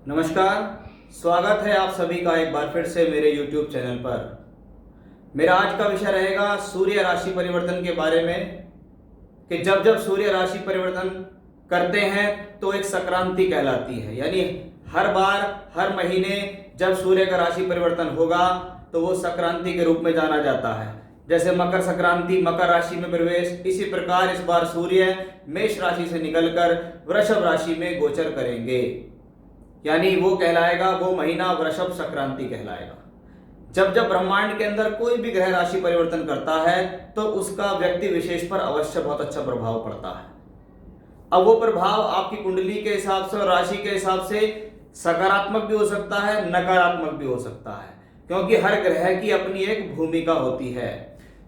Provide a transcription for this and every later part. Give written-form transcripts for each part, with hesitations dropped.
नमस्कार। स्वागत है आप सभी का एक बार फिर से मेरे YouTube चैनल पर। मेरा आज का विषय रहेगा सूर्य राशि परिवर्तन के बारे में कि जब जब सूर्य राशि परिवर्तन करते हैं तो एक संक्रांति कहलाती है। यानी हर बार हर महीने जब सूर्य का राशि परिवर्तन होगा तो वो संक्रांति के रूप में जाना जाता है। जैसे मकर संक्रांति, मकर राशि में प्रवेश, इसी प्रकार इस बार सूर्य मेष राशि से निकलकर वृषभ राशि में गोचर करेंगे। यानी वो कहलाएगा, वो महीना वृषभ संक्रांति कहलाएगा। जब जब ब्रह्मांड के अंदर कोई भी ग्रह राशि परिवर्तन करता है तो उसका व्यक्ति विशेष पर अवश्य बहुत अच्छा प्रभाव पड़ता है। अब वो प्रभाव आपकी कुंडली के हिसाब से और राशि के हिसाब से सकारात्मक भी हो सकता है, नकारात्मक भी हो सकता है, क्योंकि हर ग्रह की अपनी एक भूमिका होती है।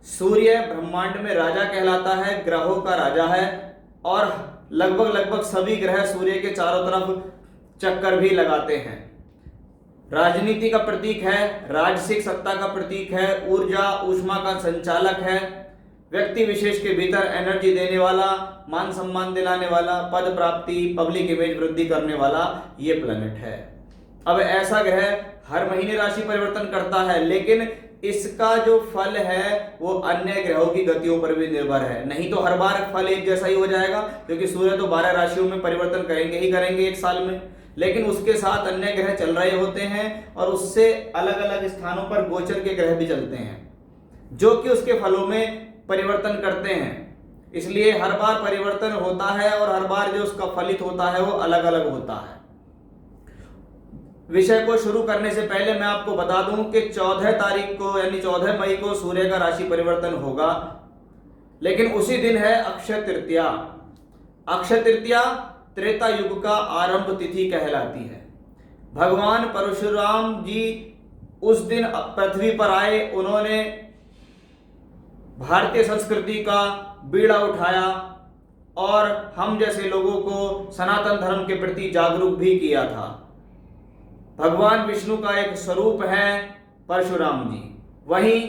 सूर्य ब्रह्मांड में राजा कहलाता है, ग्रहों का राजा है, और लगभग सभी ग्रह सूर्य के चारों तरफ चक्कर भी लगाते हैं। राजनीति का प्रतीक है, राजसिक सत्ता का प्रतीक है, ऊर्जा ऊष्मा का संचालक है, व्यक्ति विशेष के भीतर एनर्जी देने वाला, मान सम्मान दिलाने वाला, पद प्राप्ति, पब्लिक इमेज वृद्धि करने वाला ये प्लैनेट है। अब ऐसा ग्रह हर महीने राशि परिवर्तन करता है, लेकिन इसका जो फल है वो अन्य ग्रहों की गतियों पर भी निर्भर है। नहीं तो हर बार फल एक जैसा ही हो जाएगा, क्योंकि सूर्य तो 12 राशियों में परिवर्तन करेंगे ही करेंगे एक साल में, लेकिन उसके साथ अन्य ग्रह चल रहे होते हैं और उससे अलग अलग स्थानों पर गोचर के ग्रह भी चलते हैं जो कि उसके फलों में परिवर्तन करते हैं। इसलिए हर बार परिवर्तन होता है और हर बार जो उसका फलित होता है वो अलग अलग होता है। विषय को शुरू करने से पहले मैं आपको बता दूं कि 14 तारीख को यानी 14 मई को सूर्य का राशि परिवर्तन होगा, लेकिन उसी दिन है अक्षय तृतीया। अक्षय तृतीया त्रेता युग का आरंभ तिथि कहलाती है। भगवान परशुराम जी उस दिन पृथ्वी पर आए, उन्होंने भारतीय संस्कृति का बीड़ा उठाया और हम जैसे लोगों को सनातन धर्म के प्रति जागरूक भी किया था। भगवान विष्णु का एक स्वरूप है परशुराम जी। वहीं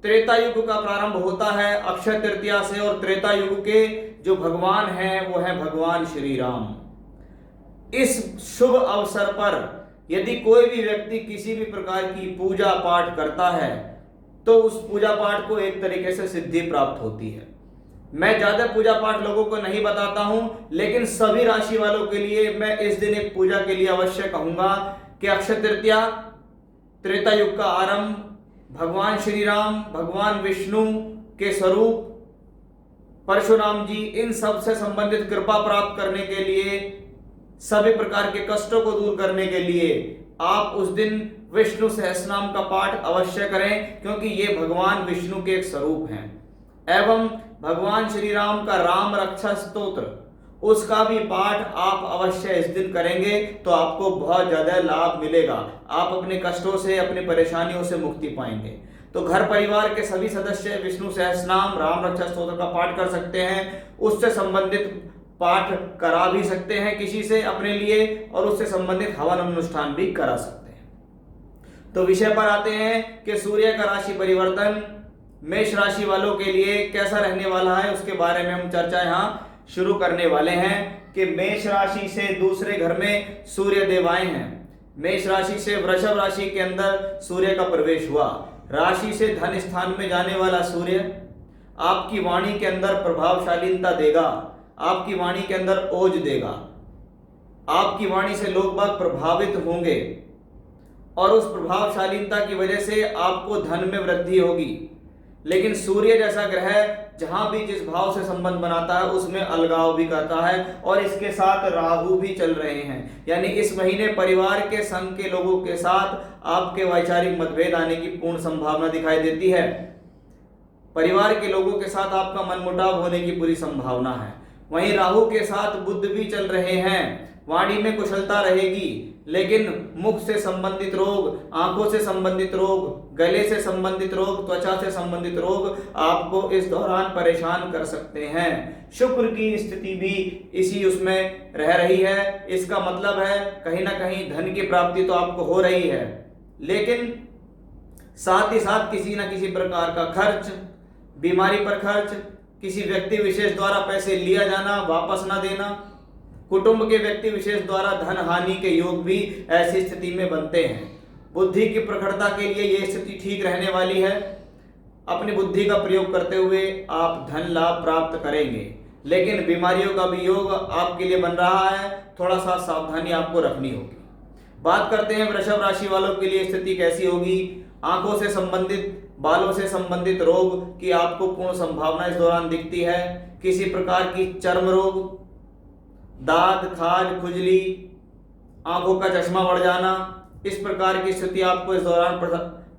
त्रेता युग का प्रारंभ होता है अक्षय तृतीया से, और त्रेता युग के जो भगवान हैं वो है भगवान श्री राम। इस शुभ अवसर पर यदि कोई भी व्यक्ति किसी भी प्रकार की पूजा पाठ करता है तो उस पूजा पाठ को एक तरीके से सिद्धि प्राप्त होती है। मैं ज्यादा पूजा पाठ लोगों को नहीं बताता हूं, लेकिन सभी राशि वालों के लिए मैं इस दिन एक पूजा के लिए अवश्य कहूंगा कि अक्षय तृतीया, त्रेता युग का आरंभ, भगवान श्री राम, भगवान विष्णु के स्वरूप परशुराम जी, इन सब से संबंधित कृपा प्राप्त करने के लिए, सभी प्रकार के कष्टों को दूर करने के लिए आप उस दिन विष्णु सहस्रनाम का पाठ अवश्य करें, क्योंकि ये भगवान विष्णु के एक स्वरूप हैं। एवं भगवान श्री राम का राम रक्षा स्तोत्र, उसका भी पाठ आप अवश्य इस दिन करेंगे तो आपको बहुत ज्यादा लाभ मिलेगा। आप अपने कष्टों से, अपनी परेशानियों से मुक्ति पाएंगे। तो घर परिवार के सभी सदस्य विष्णु सहस्रनाम, राम रक्षा स्तोत्र का पाठ कर सकते हैं। उससे संबंधित पाठ करा भी सकते हैं किसी से अपने लिए, और उससे संबंधित हवन अनुष्ठान भी करा सकते हैं। तो विषय पर आते हैं कि सूर्य का राशि परिवर्तन मेष राशि वालों के लिए कैसा रहने वाला है, उसके बारे में हम चर्चा यहाँ शुरू करने वाले हैं कि मेष राशि से दूसरे घर में सूर्य देव आए हैं। मेष राशि से वृषभ राशि के अंदर सूर्य का प्रवेश हुआ। राशि से धन स्थान में जाने वाला सूर्य आपकी वाणी के अंदर प्रभावशालीता देगा, आपकी वाणी के अंदर ओज देगा, आपकी वाणी से लोग बाग प्रभावित होंगे और उस प्रभावशालीता की वजह से आपको धन में वृद्धि होगी। लेकिन सूर्य जैसा ग्रह जहां भी जिस भाव से संबंध बनाता है उसमें अलगाव भी करता है, और इसके साथ राहु भी चल रहे हैं। यानी इस महीने परिवार के संग के लोगों के साथ आपके वैचारिक मतभेद आने की पूर्ण संभावना दिखाई देती है। परिवार के लोगों के साथ आपका मनमुटाव होने की पूरी संभावना है। वहीं राहु के साथ बुध भी चल रहे हैं। वाणी में कुशलता रहेगी, लेकिन मुख से संबंधित रोग, आंखों से संबंधित रोग, गले से संबंधित रोग, त्वचा से संबंधित रोग आपको इस दौरान परेशान कर सकते हैं। शुक्र की स्थिति भी इसी उसमें रह रही है। इसका मतलब है कहीं ना कहीं धन की प्राप्ति तो आपको हो रही है, लेकिन साथ ही साथ किसी न किसी प्रकार का खर्च, बीमारी पर खर्च, किसी व्यक्ति विशेष द्वारा पैसे लिया जाना, वापस ना देना, कुटुंब के व्यक्ति विशेष द्वारा धन हानि के योग भी ऐसी स्थिति में बनते हैं। बुद्धि की प्रखरता के लिए यह स्थिति ठीक रहने वाली है। अपनी बुद्धि का प्रयोग करते हुए आप धन लाभ प्राप्त करेंगे, लेकिन बीमारियों का भी योग आपके लिए बन रहा है। थोड़ा सा सावधानी आपको रखनी होगी। बात करते हैं वृषभ राशि वालों के लिए स्थिति कैसी होगी। आंखों से संबंधित, बालों से संबंधित रोग की आपको पूर्ण संभावना इस दौरान दिखती है। किसी प्रकार की चर्म रोग, दाद, खाज, खुजली, आंखों का चश्मा बढ़ जाना, इस प्रकार की स्थिति आपको इस दौरान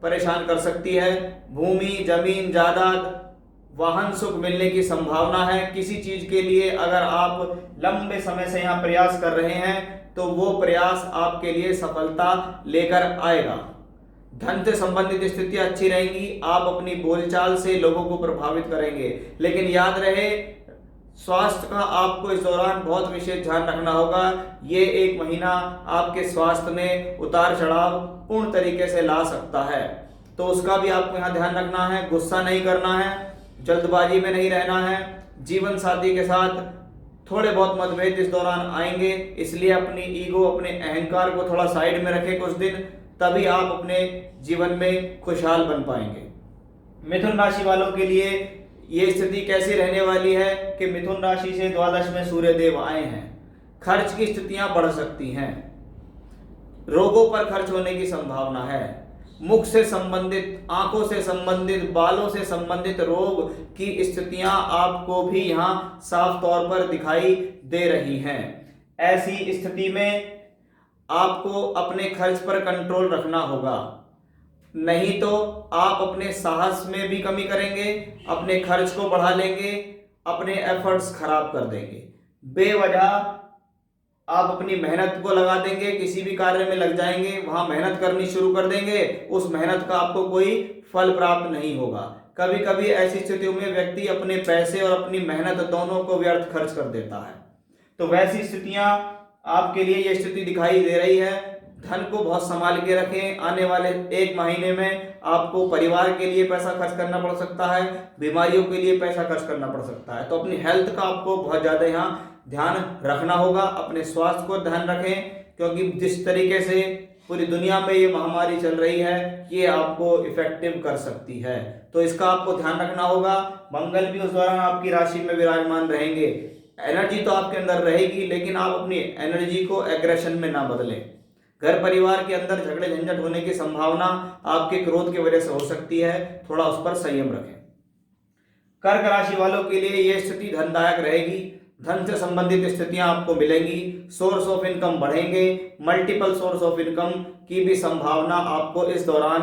परेशान कर सकती है। भूमि, जमीन, जायदाद, वाहन सुख मिलने की संभावना है। किसी चीज के लिए अगर आप लंबे समय से यहाँ प्रयास कर रहे हैं तो वो प्रयास आपके लिए सफलता लेकर आएगा। धन से संबंधित स्थितियां अच्छी रहेंगी। आप अपनी बोलचाल से लोगों को प्रभावित करेंगे, लेकिन याद रहे स्वास्थ्य का आपको इस दौरान बहुत विशेष ध्यान रखना होगा। ये एक महीना आपके स्वास्थ्य में उतार चढ़ाव पूर्ण तरीके से ला सकता है, तो उसका भी आपको यहाँ ध्यान रखना है। गुस्सा नहीं करना है, जल्दबाजी में नहीं रहना है। जीवन साथी के साथ थोड़े बहुत मतभेद इस दौरान आएंगे, इसलिए अपनी ईगो, अपने अहंकार को थोड़ा साइड में रखें कुछ दिन, तभी आप अपने जीवन में खुशहाल बन पाएंगे। मिथुन राशि वालों के लिए ये स्थिति कैसी रहने वाली है कि मिथुन राशि से द्वादश में सूर्य देव आए हैं। खर्च की स्थितियां बढ़ सकती हैं। रोगों पर खर्च होने की संभावना है। मुख से संबंधित, आंखों से संबंधित, बालों से संबंधित रोग की स्थितियां आपको भी यहां साफ तौर पर दिखाई दे रही हैं। ऐसी स्थिति में आपको अपने खर्च पर कंट्रोल रखना होगा, नहीं तो आप अपने साहस में भी कमी करेंगे, अपने खर्च को बढ़ा लेंगे, अपने एफर्ट्स खराब कर देंगे। बेवजह आप अपनी मेहनत को लगा देंगे, किसी भी कार्य में लग जाएंगे, वहां मेहनत करनी शुरू कर देंगे, उस मेहनत का आपको कोई फल प्राप्त नहीं होगा। कभी कभी ऐसी स्थितियों में व्यक्ति अपने पैसे और अपनी मेहनत दोनों को व्यर्थ खर्च कर देता है। तो वैसी स्थितियां आपके लिए ये स्थिति दिखाई दे रही है। धन को बहुत संभाल के रखें। आने वाले एक महीने में आपको परिवार के लिए पैसा खर्च करना पड़ सकता है, बीमारियों के लिए पैसा खर्च करना पड़ सकता है। तो अपनी हेल्थ का आपको बहुत ज्यादा यहाँ ध्यान रखना होगा। अपने स्वास्थ्य को ध्यान रखें, क्योंकि जिस तरीके से पूरी दुनिया में ये महामारी चल रही है, ये आपको इफेक्टिव कर सकती है, तो इसका आपको ध्यान रखना होगा। मंगल भी उस दौरान आपकी राशि में विराजमान रहेंगे। एनर्जी तो आपके अंदर रहेगी, लेकिन आप अपनी एनर्जी को एग्रेशन में ना बदलें। घर परिवार के अंदर झगड़े झंझट होने की संभावना आपके क्रोध की वजह से हो सकती है, थोड़ा उस पर संयम रखें। कर्क राशि वालों के लिए यह स्थिति धनदायक रहेगी। धन से संबंधित स्थितियां आपको मिलेंगी। सोर्स ऑफ इनकम बढ़ेंगे। मल्टीपल सोर्स ऑफ इनकम की भी संभावना आपको इस दौरान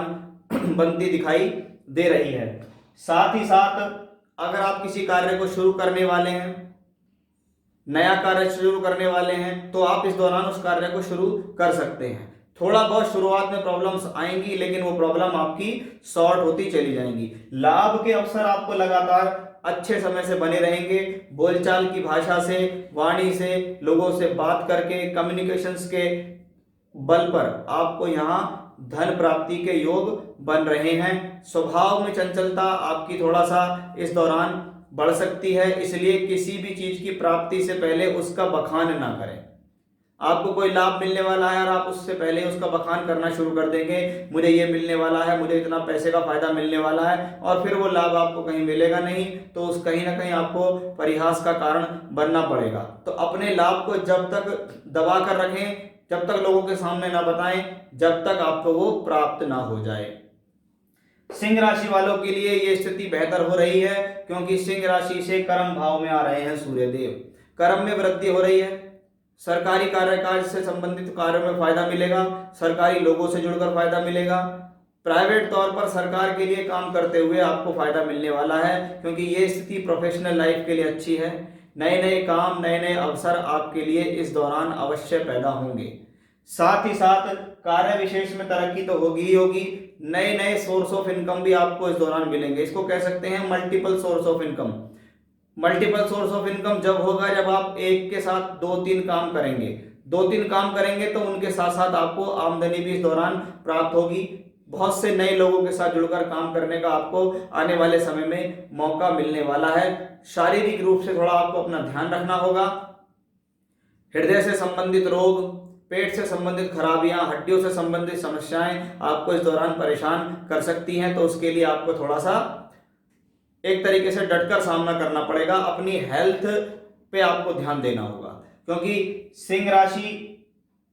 बनती दिखाई दे रही है। साथ ही साथ अगर आप किसी कार्य को शुरू करने वाले हैं, नया कार्य शुरू करने वाले हैं, तो आप इस दौरान उस कार्य को शुरू कर सकते हैं। थोड़ा बहुत शुरुआत में प्रॉब्लम्स आएंगी, लेकिन वो प्रॉब्लम आपकी सॉर्ट होती चली जाएंगी। लाभ के अवसर आपको लगातार अच्छे समय से बने रहेंगे। बोलचाल की भाषा से, वाणी से, लोगों से बात करके, कम्युनिकेशंस के बल पर आपको यहाँ धन प्राप्ति के योग बन रहे हैं। स्वभाव में चंचलता आपकी थोड़ा सा इस दौरान बढ़ सकती है, इसलिए किसी भी चीज की प्राप्ति से पहले उसका बखान ना करें। आपको कोई लाभ मिलने वाला है और आप उससे पहले उसका बखान करना शुरू कर देंगे, मुझे ये मिलने वाला है, मुझे इतना पैसे का फायदा मिलने वाला है, और फिर वो लाभ आपको कहीं मिलेगा नहीं, तो उस कहीं ना कहीं आपको परिहास का कारण बनना पड़ेगा। तो अपने लाभ को जब तक दबा कर रखें, जब तक लोगों के सामने ना बताएं, जब तक आपको वो प्राप्त ना हो जाए। सिंह राशि वालों के लिए ये स्थिति बेहतर हो रही है, क्योंकि सिंह राशि से कर्म भाव में आ रहे हैं सूर्यदेव। कर्म में वृद्धि हो रही है। सरकारी कार्यकाज से संबंधित कार्यों में फायदा मिलेगा। सरकारी लोगों से जुड़कर फायदा मिलेगा। प्राइवेट तौर पर सरकार के लिए काम करते हुए आपको फायदा मिलने वाला है, क्योंकि ये स्थिति प्रोफेशनल लाइफ के लिए अच्छी है। नए नए काम, नए नए अवसर आपके लिए इस दौरान अवश्य पैदा होंगे। साथ ही साथ कार्य विशेष में तरक्की तो होगी ही होगी। नए नए सोर्स ऑफ इनकम भी आपको इस दौरान मिलेंगे। इसको कह सकते हैं multiple source of income. Multiple source of income जब होगा जब आप एक के साथ 2-3 काम करेंगे। 2-3 काम करेंगे तो उनके साथ साथ आपको आमदनी भी इस दौरान प्राप्त होगी। बहुत से नए लोगों के साथ जुड़कर काम करने का आपको आने वाले समय में मौका मिलने वाला है। शारीरिक रूप से थोड़ा आपको अपना ध्यान रखना होगा। हृदय से संबंधित रोग, पेट से संबंधित खराबियां, हड्डियों से संबंधित समस्याएं आपको इस दौरान परेशान कर सकती हैं। तो उसके लिए आपको थोड़ा सा एक तरीके से डटकर सामना करना पड़ेगा, अपनी हेल्थ पे आपको ध्यान देना होगा, क्योंकि सिंह राशि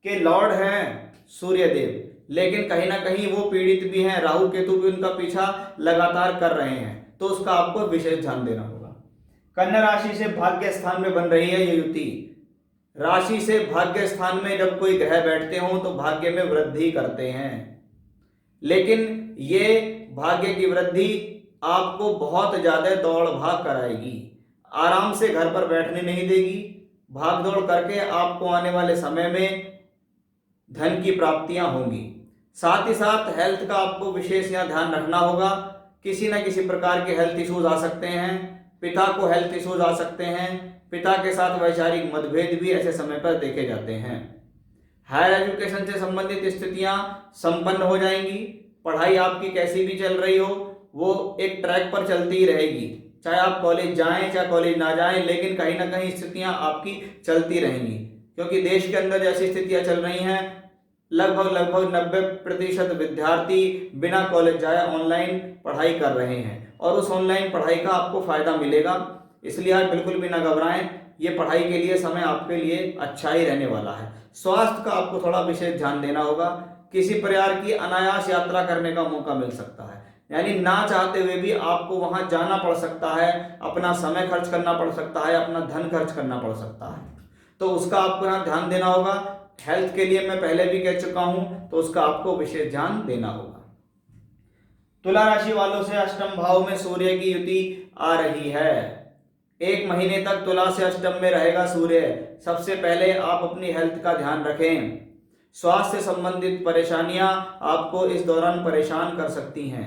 के लॉर्ड हैं सूर्य देव, लेकिन कहीं ना कहीं वो पीड़ित भी हैं, राहु केतु भी उनका पीछा लगातार कर रहे हैं, तो उसका आपको विशेष ध्यान देना होगा। कन्या राशि से भाग्य स्थान में बन रही है ये युति। राशि से भाग्य स्थान में जब कोई ग्रह बैठते हो तो भाग्य में वृद्धि करते हैं, लेकिन ये भाग्य की वृद्धि आपको बहुत ज्यादा दौड़ भाग कराएगी, आराम से घर पर बैठने नहीं देगी। भाग दौड़ करके आपको आने वाले समय में धन की प्राप्तियां होंगी। साथ ही साथ हेल्थ का आपको विशेष यहाँ ध्यान रखना होगा। किसी न किसी प्रकार के हेल्थ इश्यूज आ सकते हैं, पिता को हेल्थ इश्यूज आ सकते हैं, पिता के साथ वैचारिक मतभेद भी ऐसे समय पर देखे जाते हैं। हायर एजुकेशन से संबंधित स्थितियां संपन्न हो जाएंगी। पढ़ाई आपकी कैसी भी चल रही हो वो एक ट्रैक पर चलती ही रहेगी, चाहे आप कॉलेज जाएं चाहे कॉलेज ना जाएं, लेकिन कहीं ना कहीं स्थितियां आपकी चलती रहेंगी, क्योंकि देश के अंदर जैसी स्थितियां चल रही हैं लगभग 90% विद्यार्थी बिना कॉलेज जाए ऑनलाइन पढ़ाई कर रहे हैं, और उस ऑनलाइन पढ़ाई का आपको फायदा मिलेगा। इसलिए आप बिल्कुल भी ना घबराएं, ये पढ़ाई के लिए समय आपके लिए अच्छा ही रहने वाला है। स्वास्थ्य का आपको थोड़ा विशेष ध्यान देना होगा। किसी प्रकार की अनायास यात्रा करने का मौका मिल सकता है, यानी ना चाहते हुए भी आपको वहां जाना पड़ सकता है, अपना समय खर्च करना पड़ सकता है, अपना धन खर्च करना पड़ सकता है, तो उसका आपको यहाँ ध्यान देना होगा। हेल्थ के लिए मैं पहले भी कह चुका हूं, तो उसका आपको विशेष ध्यान देना होगा। तुला राशि वालों से अष्टम भाव में सूर्य की युति आ रही है। एक महीने तक तुला से अष्टम में रहेगा सूर्य। सबसे पहले आप अपनी हेल्थ का ध्यान रखें। स्वास्थ्य से संबंधित परेशानियां आपको इस दौरान परेशान कर सकती हैं।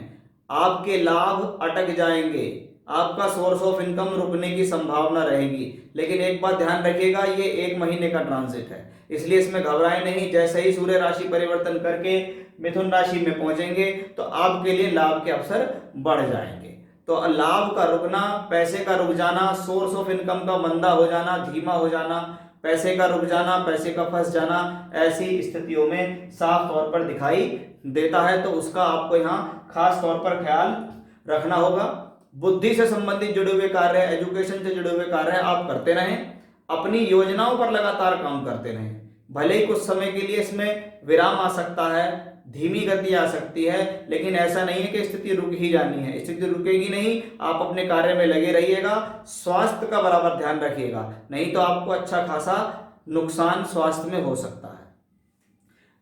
आपके लाभ अटक जाएंगे, आपका सोर्स ऑफ इनकम रुकने की संभावना रहेगी, लेकिन एक बात ध्यान रखिएगा, ये एक महीने का ट्रांजिट है, इसलिए इसमें घबराएं नहीं। जैसे ही सूर्य राशि परिवर्तन करके मिथुन राशि में पहुंचेंगे तो आपके लिए लाभ के अवसर बढ़ जाएंगे। तो लाभ का रुकना, पैसे का रुक जाना, सोर्स ऑफ इनकम का मंदा हो जाना, धीमा हो जाना, पैसे का रुक जाना, पैसे का फंस जाना, ऐसी स्थितियों में साफ तौर पर दिखाई देता है, तो उसका आपको यहाँ खास तौर पर ख्याल रखना होगा। बुद्धि से संबंधित जुड़े हुए कार्य, एजुकेशन से जुड़े हुए कार्य आप करते रहें, अपनी योजनाओं पर लगातार काम करते रहें। भले ही कुछ समय के लिए इसमें विराम आ सकता है, धीमी गति आ सकती है, लेकिन ऐसा नहीं है कि स्थिति रुक ही जानी है, स्थिति रुकेगी नहीं। आप अपने कार्य में लगे रहिएगा, स्वास्थ्य का बराबर ध्यान रखिएगा, नहीं तो आपको अच्छा खासा नुकसान स्वास्थ्य में हो सकता है।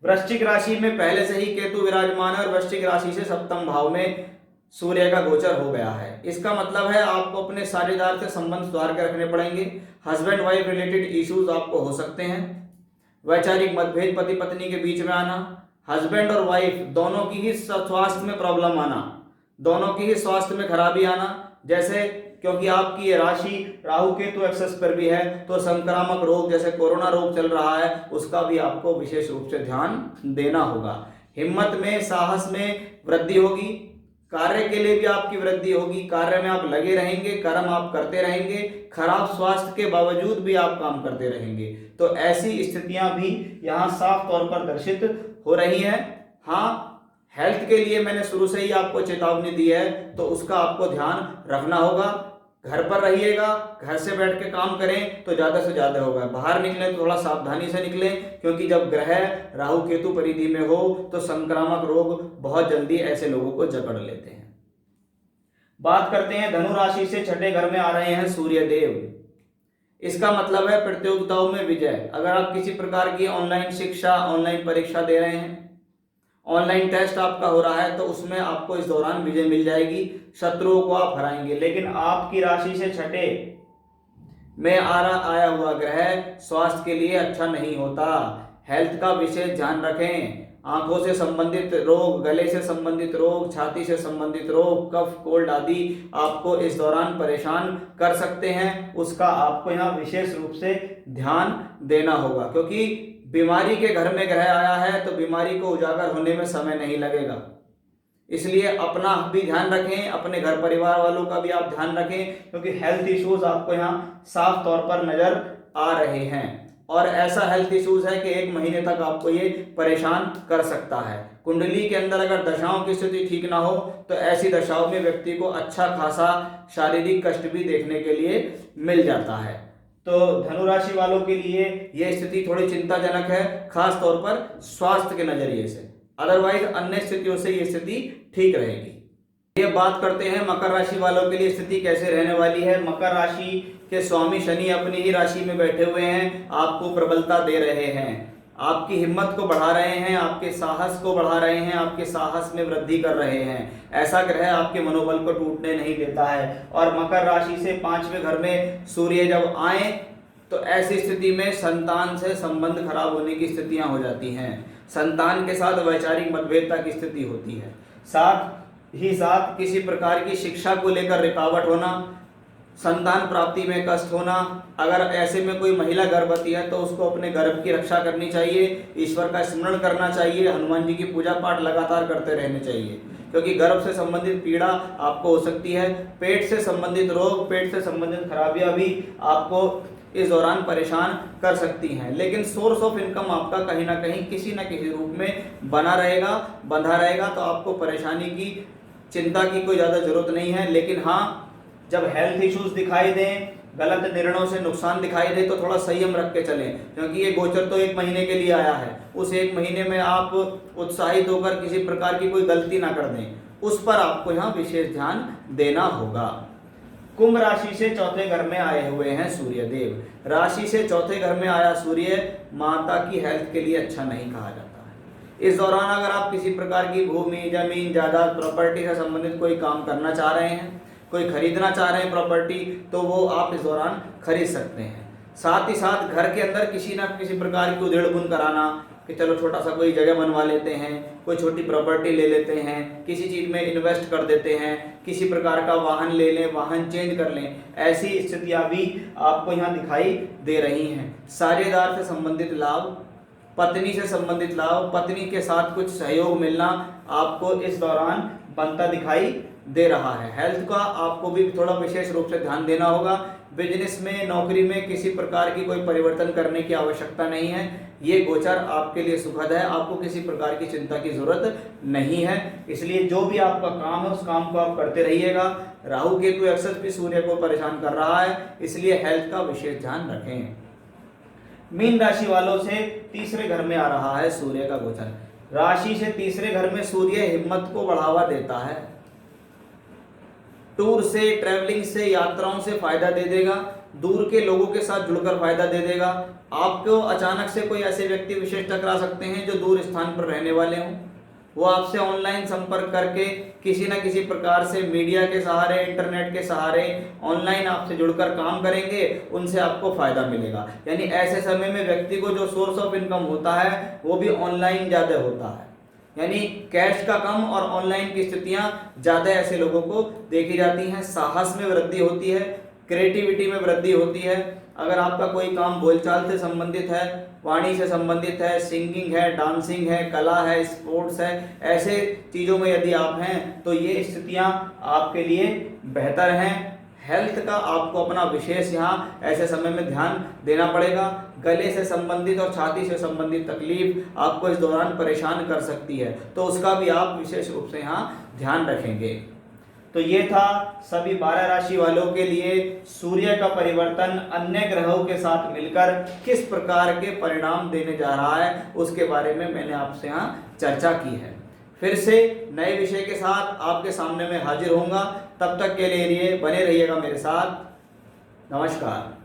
वृश्चिक राशि में पहले से ही केतु विराजमान है और वृश्चिक राशि से सप्तम भाव में सूर्य का गोचर हो गया है। इसका मतलब है आपको अपने साझेदार से संबंध सुधार के रखने पड़ेंगे। हस्बैंड वाइफ रिलेटेड इश्यूज आपको हो सकते हैं। वैचारिक मतभेद पति पत्नी के बीच में आना, हस्बैंड और वाइफ दोनों की ही स्वास्थ्य में प्रॉब्लम आना, दोनों की ही स्वास्थ्य में खराबी आना, जैसे क्योंकि आपकी ये राशि राहु केतु एक्सेस पर भी है, तो संक्रामक रोग जैसे कोरोना रोग चल रहा है, उसका भी आपको विशेष रूप से ध्यान देना होगा। हिम्मत में, साहस में वृद्धि होगी, कार्य के लिए भी आपकी वृद्धि होगी, कार्य में आप लगे रहेंगे, कर्म आप करते रहेंगे, खराब स्वास्थ्य के बावजूद भी आप काम करते रहेंगे। तो ऐसी स्थितियां भी यहाँ साफ तौर पर दर्शित हो रही हैं। हाँ, हेल्थ के लिए मैंने शुरू से ही आपको चेतावनी दी है, तो उसका आपको ध्यान रखना होगा। घर पर रहिएगा, घर से बैठ के काम करें तो ज्यादा से ज्यादा होगा। बाहर निकलें तो थोड़ा सावधानी से निकलें, क्योंकि जब ग्रह राहु केतु परिधि में हो तो संक्रामक रोग बहुत जल्दी ऐसे लोगों को जकड़ लेते हैं। बात करते हैं धनु राशि से छठे घर में आ रहे हैं सूर्य देव। इसका मतलब है प्रतियोगिताओं में विजय। अगर आप किसी प्रकार की ऑनलाइन शिक्षा, ऑनलाइन परीक्षा दे रहे हैं, ऑनलाइन टेस्ट आपका हो रहा है, तो उसमें आपको इस दौरान विजय मिल जाएगी, शत्रुओं को आप हराएंगे। लेकिन आपकी राशि से छठे में आया हुआ ग्रह स्वास्थ्य के लिए अच्छा नहीं होता। हेल्थ का विशेष ध्यान रखें। आंखों से संबंधित रोग, गले से संबंधित रोग, छाती से संबंधित रोग, कफ, कोल्ड आदि आपको इस दौरान परेशान कर सकते हैं। उसका आपको यहाँ विशेष रूप से ध्यान देना होगा, क्योंकि बीमारी के घर में ग्रह आया है तो बीमारी को उजागर होने में समय नहीं लगेगा। इसलिए अपना भी ध्यान रखें, अपने घर परिवार वालों का भी आप ध्यान रखें, क्योंकि हेल्थ इश्यूज आपको यहाँ साफ तौर पर नजर आ रहे हैं। और ऐसा हेल्थ इश्यूज है कि 1 महीने तक आपको ये परेशान कर सकता है। कुंडली के अंदर अगर दशाओं की स्थिति ठीक ना हो तो ऐसी दशाओं में व्यक्ति को अच्छा खासा शारीरिक कष्ट भी देखने के लिए मिल जाता है। तो धनु राशि वालों के लिए यह स्थिति थोड़ी चिंताजनक है, खास तौर पर स्वास्थ्य के नजरिए से। अदरवाइज अन्य स्थितियों से ये स्थिति ठीक रहेगी। ये बात करते हैं मकर राशि वालों के लिए स्थिति कैसे रहने वाली है। मकर राशि के स्वामी शनि अपनी ही राशि में बैठे हुए हैं, आपको प्रबलता दे रहे हैं, आपकी हिम्मत को बढ़ा रहे हैं, आपके साहस को बढ़ा रहे हैं, आपके साहस में वृद्धि कर रहे हैं। ऐसा ग्रह आपके मनोबल को टूटने नहीं देता है। और मकर राशि से 5वें घर में सूर्य जब आए तो ऐसी स्थिति में संतान से संबंध खराब होने की स्थितियां हो जाती हैं, संतान के साथ वैचारिक मतभेदता की स्थिति होती है, साथ ही साथ किसी प्रकार की शिक्षा को लेकर रुकावट होना, संतान प्राप्ति में कष्ट होना। अगर ऐसे में कोई महिला गर्भवती है तो उसको अपने गर्भ की रक्षा करनी चाहिए, ईश्वर का स्मरण करना चाहिए, हनुमान जी की पूजा पाठ लगातार करते रहने चाहिए, क्योंकि गर्भ से संबंधित पीड़ा आपको हो सकती है। पेट से संबंधित रोग, पेट से संबंधित खराबियां भी आपको इस दौरान परेशान कर सकती हैं। लेकिन सोर्स ऑफ इनकम आपका कहीं ना कहीं किसी न किसी रूप में बना रहेगा, बंधा रहेगा, तो आपको परेशानी की, चिंता की कोई ज़्यादा जरूरत नहीं है। लेकिन हाँ, जब हेल्थ इश्यूज दिखाई दें, गलत निर्णयों से नुकसान दिखाई दे तो थोड़ा संयम रख के चलें, क्योंकि ये गोचर तो 1 महीने के लिए आया है। उस 1 महीने में आप उत्साहित होकर किसी प्रकार की कोई गलती ना कर दें, उस पर आपको यहाँ विशेष ध्यान देना होगा। कुंभ राशि से 4थे घर में आए हुए हैं सूर्य देव। राशि से 4थे घर में आया सूर्य माता की हेल्थ के लिए अच्छा नहीं कहा जाता है। इस दौरान अगर आप किसी प्रकार की भूमि, जमीन, जायदाद, प्रॉपर्टी से संबंधित कोई काम करना चाह रहे हैं, कोई खरीदना चाह रहे हैं प्रॉपर्टी, तो वो आप इस दौरान खरीद सकते हैं। साथ ही साथ घर के अंदर किसी न किसी प्रकार की उधेड़ बुन कराना कि चलो छोटा सा कोई जगह बनवा लेते हैं, कोई छोटी प्रॉपर्टी ले लेते हैं, किसी चीज़ में इन्वेस्ट कर देते हैं, किसी प्रकार का वाहन ले लें, वाहन चेंज कर लें, ऐसी स्थितियां भी आपको यहाँ दिखाई दे रही हैं। साझेदार से संबंधित लाभ, पत्नी से संबंधित लाभ, पत्नी के साथ कुछ सहयोग मिलना आपको इस दौरान बनता दिखाई दे रहा है। हेल्थ का आपको भी थोड़ा विशेष रूप से ध्यान देना होगा। बिजनेस में, नौकरी में किसी प्रकार की कोई परिवर्तन करने की आवश्यकता नहीं है। ये गोचर आपके लिए सुखद है, आपको किसी प्रकार की चिंता की जरूरत नहीं है। इसलिए जो भी आपका काम है उस काम को आप करते रहिएगा। राहु केतु एक्सेस भी सूर्य को परेशान कर रहा है, इसलिए हेल्थ का विशेष ध्यान रखें। मीन राशि वालों से 3रे घर में आ रहा है सूर्य का गोचर। राशि से 3रे घर में सूर्य हिम्मत को बढ़ावा देता है, टूर से, ट्रैवलिंग से, यात्राओं से फायदा दे देगा, दूर के लोगों के साथ जुड़कर फायदा दे देगा। आपको अचानक से कोई ऐसे व्यक्ति विशेष टकरा सकते हैं जो दूर स्थान पर रहने वाले हों, वो आपसे ऑनलाइन संपर्क करके किसी न किसी प्रकार से मीडिया के सहारे, इंटरनेट के सहारे ऑनलाइन आपसे जुड़कर काम करेंगे, उनसे आपको फायदा मिलेगा। यानी ऐसे समय में व्यक्ति को जो सोर्स ऑफ इनकम होता है वो भी ऑनलाइन ज़्यादा होता है, यानी कैश का कम और ऑनलाइन की स्थितियां ज़्यादा ऐसे लोगों को देखी जाती हैं। साहस में वृद्धि होती है, क्रिएटिविटी में वृद्धि होती है। अगर आपका कोई काम बोलचाल से संबंधित है, वाणी से संबंधित है, सिंगिंग है, डांसिंग है, कला है, स्पोर्ट्स है, ऐसे चीज़ों में यदि आप हैं तो ये स्थितियां आपके लिए बेहतर हैं। हेल्थ का आपको अपना विशेष यहाँ ऐसे समय में ध्यान देना पड़ेगा। गले से संबंधित और छाती से संबंधित तकलीफ आपको इस दौरान परेशान कर सकती है, तो उसका भी आप विशेष रूप से यहाँ ध्यान रखेंगे। तो ये था सभी 12 राशि वालों के लिए सूर्य का परिवर्तन अन्य ग्रहों के साथ मिलकर किस प्रकार के परिणाम देने जा रहा है, उसके बारे में मैंने आपसे यहाँ चर्चा की है। फिर से नए विषय के साथ आपके सामने में हाजिर होऊंगा। तब तक के लिए बने रहिएगा मेरे साथ। नमस्कार।